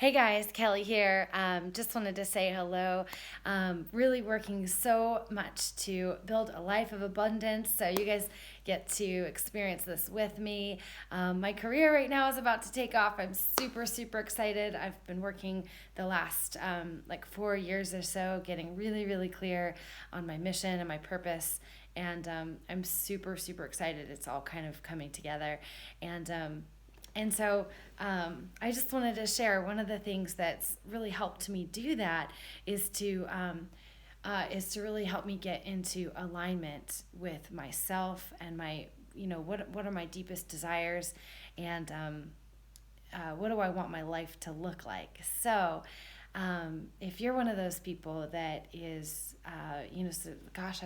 Hey guys, Kelly here. Just wanted to say hello. Really working so much to build a life of abundance, so you guys get to experience this with me. My career right now is about to take off. I'm super, super excited. I've been working the last like 4 years or so, getting really, really clear on my mission and my purpose. And I'm super, super excited. It's all kind of coming together. And I just wanted to share one of the things that's really helped me do that is to really help me get into alignment with myself and my, what are my deepest desires, and what do I want my life to look like. So if you're one of those people that is, so, gosh, I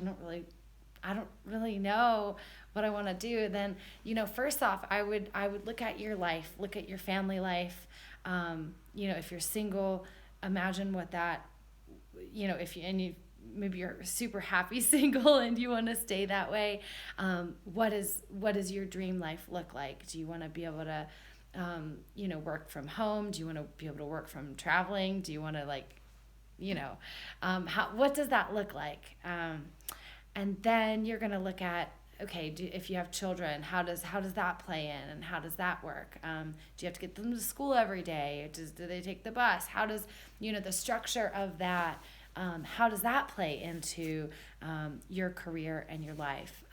don't really know what I want to do, then, first off, I would look at your life, look at your family life. If you're single, imagine what that, if you and you maybe you're super happy single and you want to stay that way. What does your dream life look like? Do you want to be able to work from home? Do you want to be able to work from traveling? Do you want to what does that look like? And then you're going to look at, okay, if you have children, how does that play in, and how does that work? Do you have to get them to school every day? Do they take the bus? How does the structure of that, how does that play into your career and your life?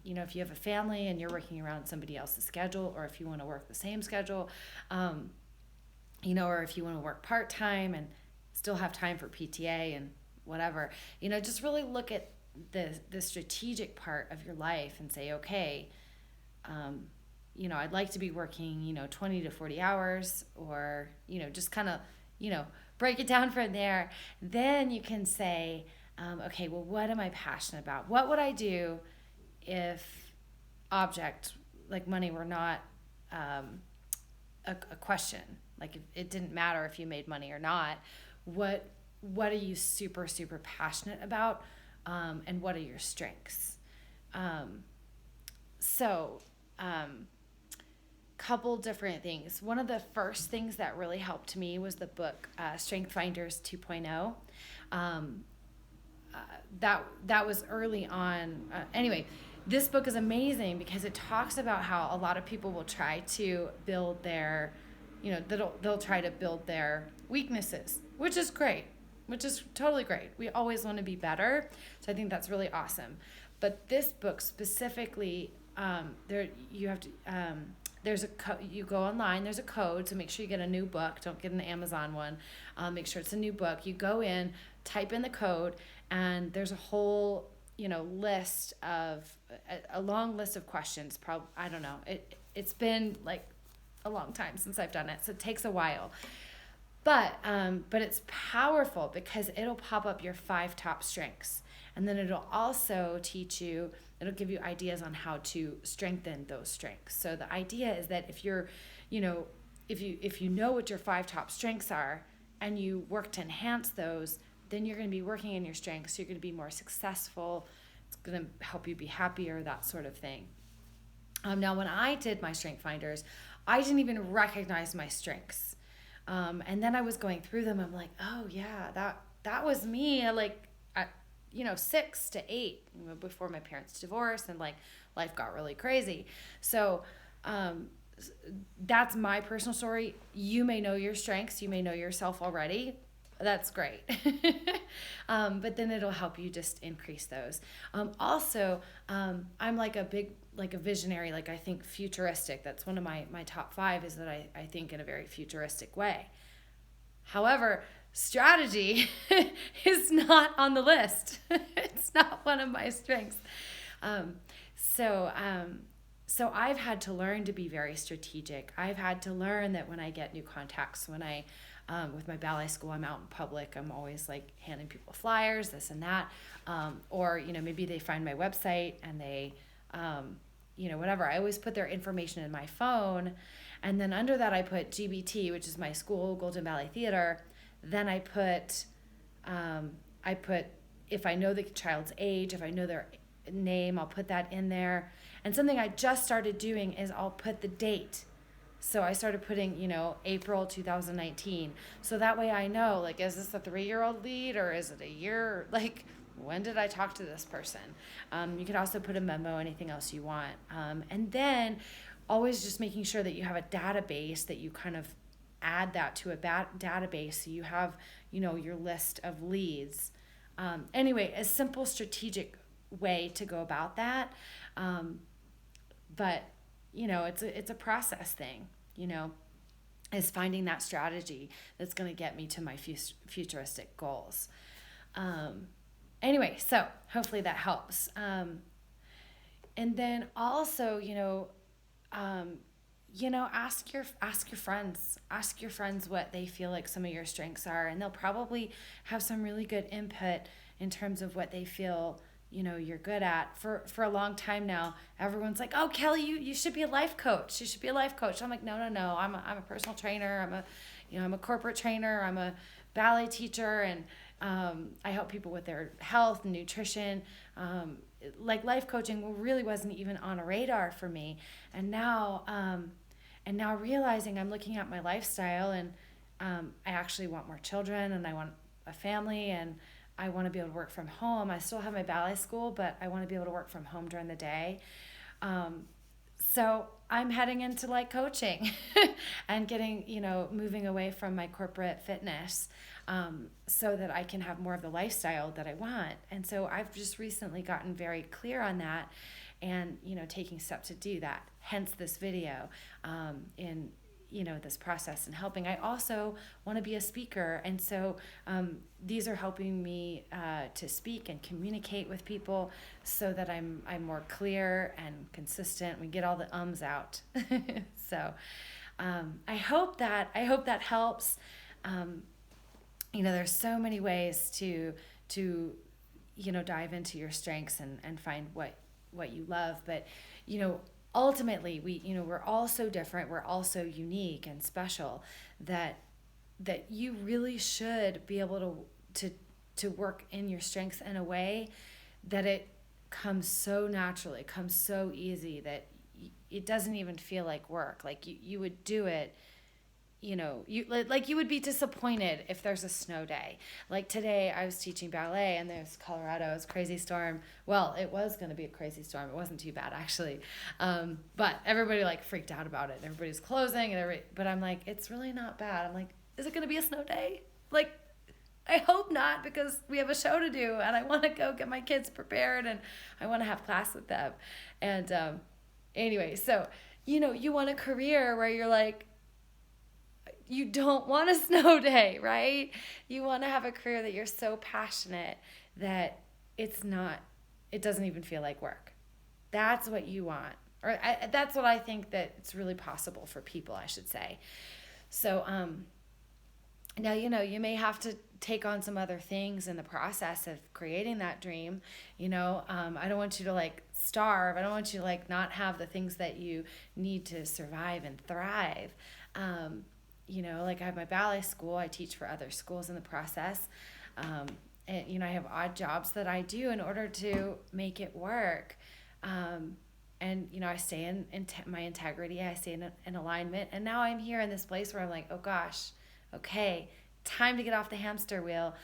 If you have a family and you're working around somebody else's schedule, or if you want to work the same schedule, or if you want to work part-time and still have time for PTA and whatever, just really look at the strategic part of your life and say, okay, I'd like to be working, 20 to 40 hours, or, just kind of, break it down from there. Then you can say, okay, well, what am I passionate about? What would I do if object like money were not a question? Like, if it didn't matter if you made money or not, what are you super, super passionate about? And what are your strengths? So, couple different things. One of the first things that really helped me was the book Strength Finders 2.0. That was early on. Anyway, this book is amazing because it talks about how a lot of people will try to build their, they'll try to build their weaknesses, which is great, which is totally great. We always want to be better. So I think that's really awesome. But this book specifically, there you have to, there's you go online, there's a code, so make sure you get a new book. Don't get an Amazon one. Make sure it's a new book. You go in, type in the code, and there's a whole, list of, a long list of questions. I don't know. It's been like a long time since I've done it, so it takes a while. But it's powerful because it'll pop up your 5 top strengths, and then it'll also it'll give you ideas on how to strengthen those strengths. So the idea is that if you're, if you know what your 5 top strengths are and you work to enhance those, then you're going to be working in your strengths. You're going to be more successful. It's going to help you be happier, that sort of thing. Now, when I did my Strength Finders, I didn't even recognize my strengths. And then I was going through them. I'm like, oh yeah, that was me. Like, at, 6 to 8 before my parents divorced, and like life got really crazy. So, that's my personal story. You may know your strengths. You may know yourself already. That's great. But then it'll help you just increase those. Also, I'm like a visionary, like I think futuristic. That's one of my top 5 is that I think in a very futuristic way. However, strategy is not on the list. It's not one of my strengths. Um, so, um, so I've had to learn to be very strategic. I've had to learn that when I get new contacts, when with my ballet school, I'm out in public, I'm always like handing people flyers, this and that. Or, maybe they find my website and they, whatever. I always put their information in my phone. And then under that, I put GBT, which is my school, Golden Ballet Theater. Then I put if I know the child's age, if I know their name, I'll put that in there. And something I just started doing is I'll put the date So I started putting, April 2019. So that way I know, like, is this a 3-year-old lead or is it a year? Like, when did I talk to this person? You could also put a memo, anything else you want. And then always just making sure that you have a database that you kind of add that to a database so you have, your list of leads. Anyway, a simple strategic way to go about that. But it's a process thing, is finding that strategy that's going to get me to my futuristic goals. Anyway, so hopefully that helps. And then also, ask your friends what they feel like some of your strengths are, and they'll probably have some really good input in terms of what they feel you're good at. For a long time now, everyone's like, oh, Kelly, you should be a life coach. You should be a life coach. I'm like, no. I'm a personal trainer. I'm a corporate trainer. I'm a ballet teacher, and I help people with their health and nutrition. Like life coaching really wasn't even on a radar for me. And now realizing I'm looking at my lifestyle, and I actually want more children, and I want a family, and I want to be able to work from home. I still have my ballet school, but I want to be able to work from home during the day. So I'm heading into like coaching and getting, moving away from my corporate fitness, so that I can have more of the lifestyle that I want. And so I've just recently gotten very clear on that and, taking steps to do that. Hence this video, in this process and helping. I also want to be a speaker, and so these are helping me to speak and communicate with people so that I'm more clear and consistent. We get all the ums out. So I hope that helps. There's so many ways to dive into your strengths and find what you love, but ultimately we're all so different, we're all so unique and special that you really should be able to work in your strengths in a way that it comes so naturally, comes so easy that it doesn't even feel like work. Like you would do it. You would be disappointed if there's a snow day. Like today I was teaching ballet and there's Colorado's crazy storm. Well, it was going to be a crazy storm. It wasn't too bad actually. But everybody like freaked out about it. Everybody's closing but I'm like, it's really not bad. I'm like, is it going to be a snow day? Like, I hope not, because we have a show to do and I want to go get my kids prepared and I want to have class with them. And anyway, so, you want a career where you're like, you don't want a snow day, right? You want to have a career that you're so passionate that it doesn't even feel like work. That's what you want. That's what I think that it's really possible for people, I should say. So now, you may have to take on some other things in the process of creating that dream. I don't want you to like starve. I don't want you to like not have the things that you need to survive and thrive. Like I have my ballet school, I teach for other schools in the process. And, I have odd jobs that I do in order to make it work. And, I stay in my integrity, I stay in alignment. And now I'm here in this place where I'm like, oh gosh, okay, time to get off the hamster wheel.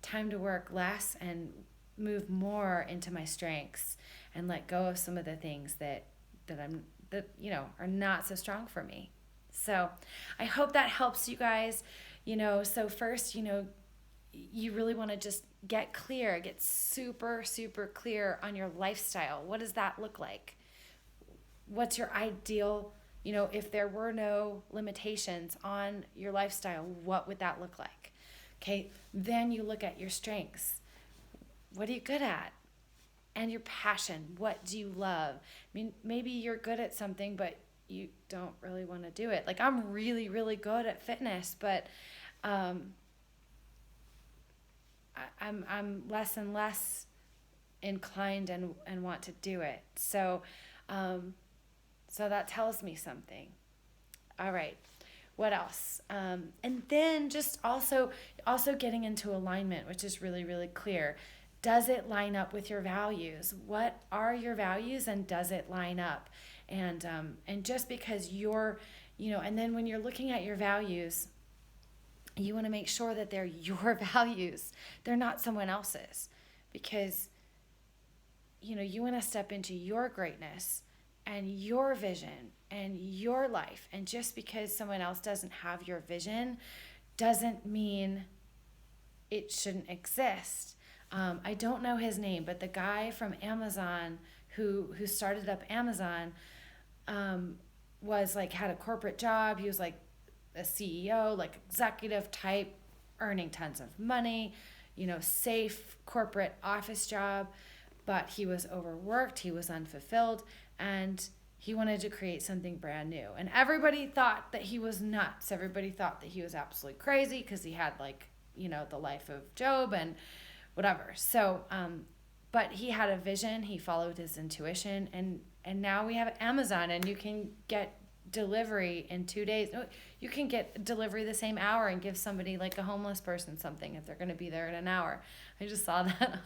Time to work less and move more into my strengths and let go of some of the things that are not so strong for me. So I hope that helps you guys. So first, you really want to just get clear, get super, super clear on your lifestyle. What does that look like? What's your ideal, if there were no limitations on your lifestyle, what would that look like? Okay, then you look at your strengths. What are you good at? And your passion, what do you love? I mean, maybe you're good at something, but you don't really want to do it. Like I'm really, really good at fitness, but I'm less and less inclined and want to do it. So that tells me something. All right. What else? And then just also getting into alignment, which is really, really clear. Does it line up with your values? What are your values and does it line up? And just because you're, and then when you're looking at your values, you want to make sure that they're your values. They're not someone else's, because, you want to step into your greatness and your vision and your life. And just because someone else doesn't have your vision doesn't mean it shouldn't exist. I don't know his name, but the guy from Amazon who started up Amazon was like, had a corporate job. He was like a CEO, like executive type, earning tons of money, safe corporate office job, but he was overworked, he was unfulfilled, and he wanted to create something brand new. And everybody thought that he was nuts. Everybody thought that he was absolutely crazy because he had the life of Job and whatever. So, but he had a vision, he followed his intuition, and now we have Amazon, and you can get delivery in 2 days. You can get delivery the same hour and give somebody, like a homeless person, something if they're going to be there in an hour. I just saw that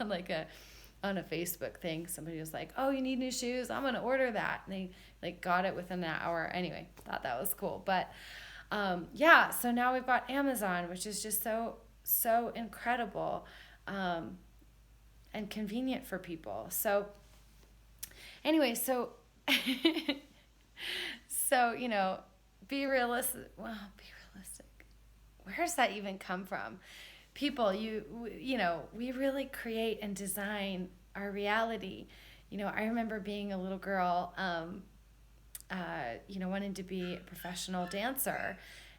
on a Facebook thing. Somebody was like, "Oh, you need new shoes? I'm going to order that." And they got it within an hour. Anyway, thought that was cool. But so now we've got Amazon, which is just so incredible and convenient for people. So anyway, so be realistic. Well, be realistic. Where does that even come from? People, we really create and design our reality. I remember being a little girl, wanting to be a professional dancer.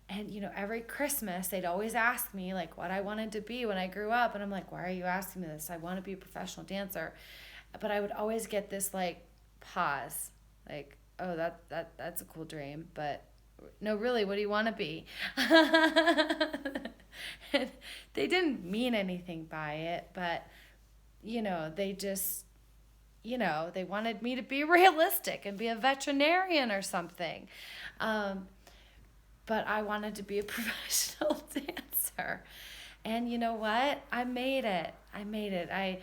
And, every Christmas they'd always ask me like what I wanted to be when I grew up. And I'm like, why are you asking me this? I want to be a professional dancer. But I would always get this like pause, like, oh, that's a cool dream, but no, really, what do you want to be? And they didn't mean anything by it, but, they just, they wanted me to be realistic and be a veterinarian or something. But I wanted to be a professional dancer. And you know what? I made it. I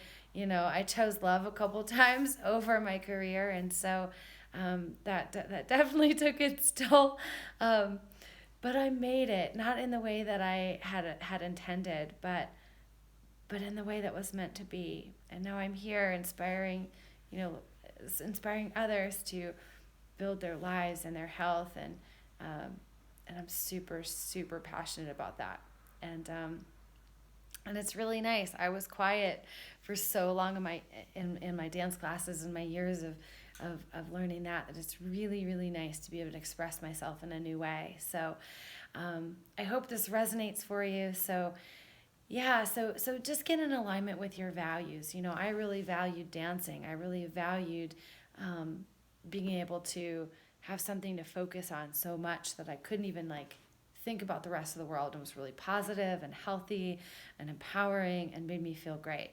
chose love a couple times over my career, and so that definitely took its toll. But I made it, not in the way that I had intended, but in the way that was meant to be. And now I'm here inspiring others to build their lives and their health, and I'm super, super passionate about that. And it's really nice. I was quiet for so long in my dance classes and my years of learning that it's really, really nice to be able to express myself in a new way. So I hope this resonates for you. So yeah, so just get in alignment with your values. I really valued dancing. I really valued being able to have something to focus on so much that I couldn't even think about the rest of the world. It was really positive and healthy and empowering and made me feel great.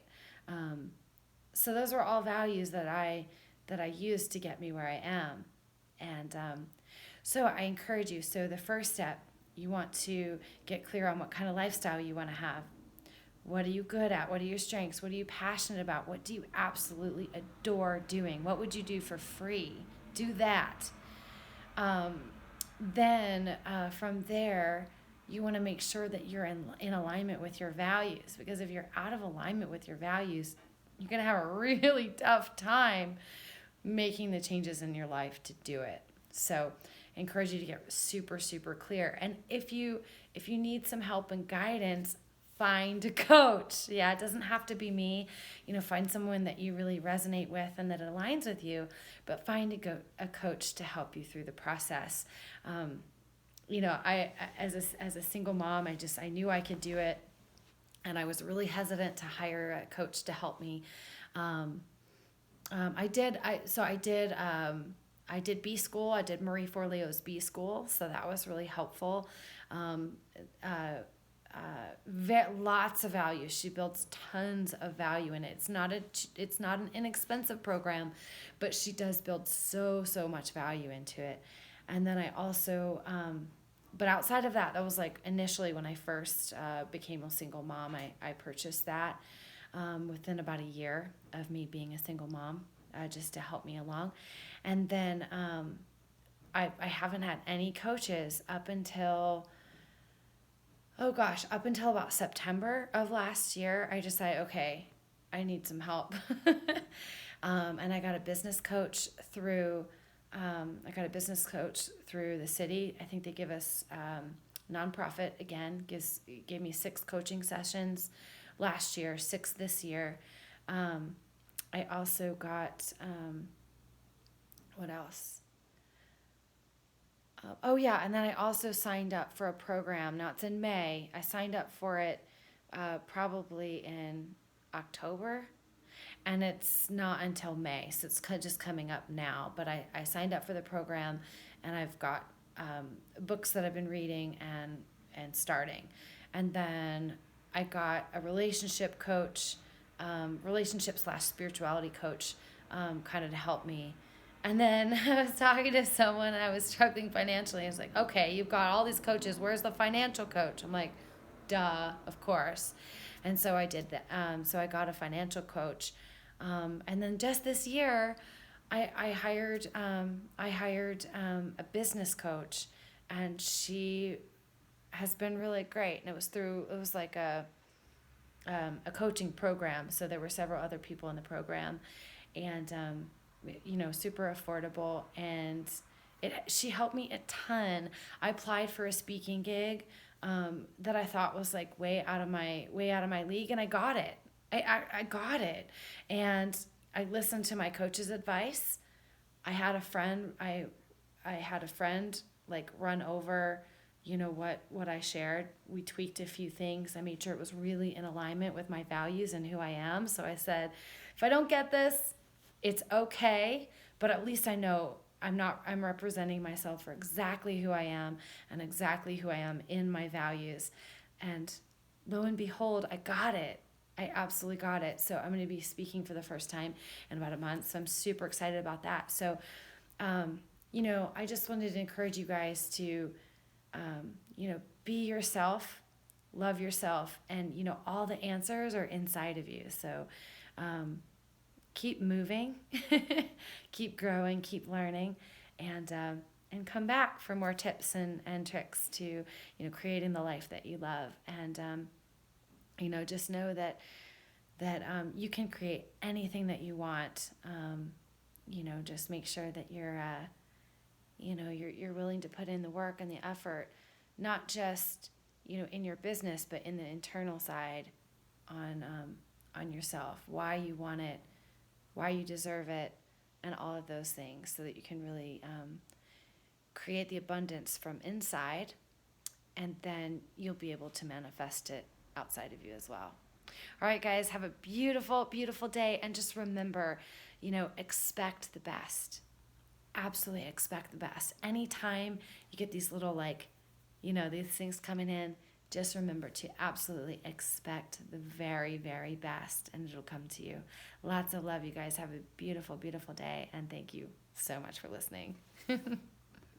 So those are all values that I used to get me where I am. And so I encourage you. So the first step, you want to get clear on what kind of lifestyle you want to have. What are you good at? What are your strengths? What are you passionate about? What do you absolutely adore doing? What would you do for free? Do that. Then from there, you want to make sure that you're in alignment with your values, because if you're out of alignment with your values, you're going to have a really tough time making the changes in your life to do it. So I encourage you to get super, super clear. And if you need some help and guidance, find a coach. Yeah, it doesn't have to be me. Find someone that you really resonate with and that aligns with you, but find a coach to help you through the process. I as a single mom, I knew I could do it, and I was really hesitant to hire a coach to help me. I did B school. I did Marie Forleo's B school, so that was really helpful. Lots of value. She builds tons of value in it. It's not an inexpensive program, but she does build so much value into it. And then I also, but outside of that, that was initially when I first became a single mom. I purchased that within about a year of me being a single mom. just to help me along. And then I haven't had any coaches up until, oh gosh, up until about September of last year. I decided, okay, I need some help. And I got a business coach through the city. I think they give us nonprofit again, gave me 6 coaching sessions last year, 6 this year. I also got what else? Oh yeah, and then I also signed up for a program. Now it's in May. I signed up for it probably in October, and it's not until May, so it's just coming up now. But I signed up for the program, and I've got books that I've been reading and starting. And then I got a relationship coach, relationship/spirituality coach, kind of to help me. And then I was talking to someone, and I was struggling financially. I was like, okay, you've got all these coaches. Where's the financial coach? I'm like, duh, of course. And so I did that. So I got a financial coach. And then just this year, I hired a business coach, and she has been really great. And it was like a coaching program. So there were several other people in the program, and super affordable, and she helped me a ton. I applied for a speaking gig that I thought was like way out of my league, and I got it. I got it, and I listened to my coach's advice. I had a friend like run over what I shared. We tweaked a few things. I made sure it was really in alignment with my values and who I am. So I said, if I don't get this, it's okay, but at least I know I'm representing myself for exactly who I am and exactly who I am in my values. And lo and behold, I got it. I absolutely got it. So I'm going to be speaking for the first time in about a month. So I'm super excited about that. So, I just wanted to encourage you guys to, be yourself, love yourself, and, all the answers are inside of you. So, keep moving, keep growing, keep learning, and come back for more tips and tricks to, creating the life that you love. And, just know that you can create anything that you want. Just make sure that you're willing to put in the work and the effort, not just, in your business, but in the internal side on yourself, why you want it, why you deserve it, and all of those things, so that you can really create the abundance from inside, and then you'll be able to manifest it outside of you as well. All right, guys, have a beautiful, beautiful day, and just remember, expect the best. Absolutely expect the best. Anytime you get these little, these things coming in, just remember to absolutely expect the very, very best, and it'll come to you. Lots of love, you guys. Have a beautiful, beautiful day, and thank you so much for listening.